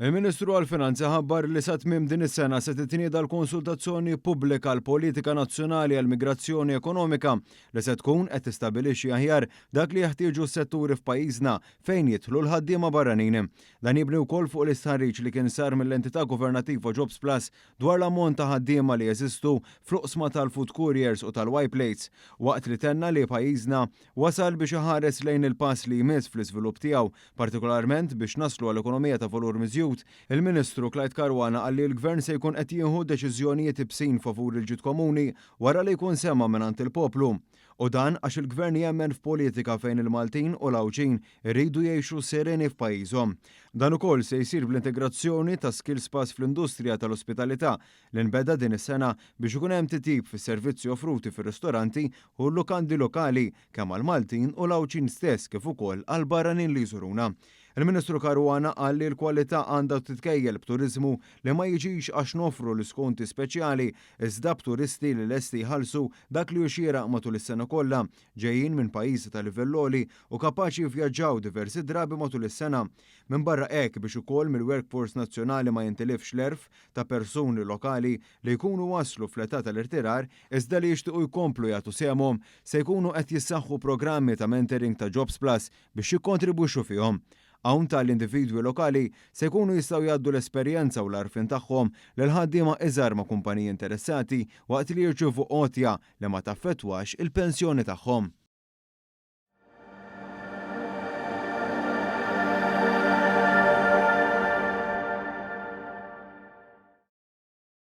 Il-Ministru għall-Finanzi ħabbar li sa tmiem din is-sena se titnieda l-konsultazzjoni pubblika għall politika nazzjonali għall migrazzjoni ekonomika li se tkun qed tistabbilixxi aħjar dak li jeħtieġu s-setturi f'pajjiżna fejn jidħlu l-ħaddiema barranin. Dan jibni wkoll fuq l-istħarriġ li kien sar mill-entità governattiva Jobs Plus dwar l-ammont ta' ħaddiema li jeżistu fl-oqsma tal-food couriers u tal-Y-plates waqt li tenna li pajjiżna wasal biex iħares lejn il-pass li jmiss fl-iżvilupp tiegħu, partikolarment biex naslu għall-ekonomija ta' valur miżjud. Il-Ministru Clyde Caruana qal li l-Gvern se jkun qed jieħu deċiżjonijiet ibsin favur il-ġid komuni wara li jkun semma mingħand il-poplu. U dan għax il-Gvern jemmen f'politika fejn il-Maltin u l-Awċin irridu jgħixu sereni f'pajjiżhom. Dan ukoll se jsir bl-integrazzjoni ta' skills pass fl-industrija tal-ospitalità li nbeda din is-sena biex ikun hemm titjib fis-servizzi offruti fir-ristoranti u l-lukandi lokali kemm għall-Maltin u l-Awċin stess kif ukoll għall-barranin li jżuruna. Il-Ministru Caruana qal li l-kwalità għandha titkejjel b'turiżmu li ma jiġix għax nofru l-iskonti speċjali iżda b'turisti li lesti jħallsu dak li jxieraq matul is-sena kollha ġejjin minn pajjiżi ta' livell għoli u kapaċi jivvjaġġaw diversi drabi matul is-sena. Minn barra hekk biex ukoll mill-workforce nazzjonali ma jintilifx l-erf ta' persuni lokali li jkunu waslu fl-età tal-irtirar iżda li jixtiequ jkomplu jagħtu sehemhom se jkunu qed jissaħħu programmi ta' mentoring ta' Jobs Plus biex jikkontribwixxu fihom. Hawn tal-individwi lokali se jkunu jistgħu jgħaddu l-esperjenza u l-għarfien tagħhom lil ħaddiema iżgħar ma' kumpaniji interessati waqt li jirċievu għotja li ma taffettwax il-pensjoni tagħhom.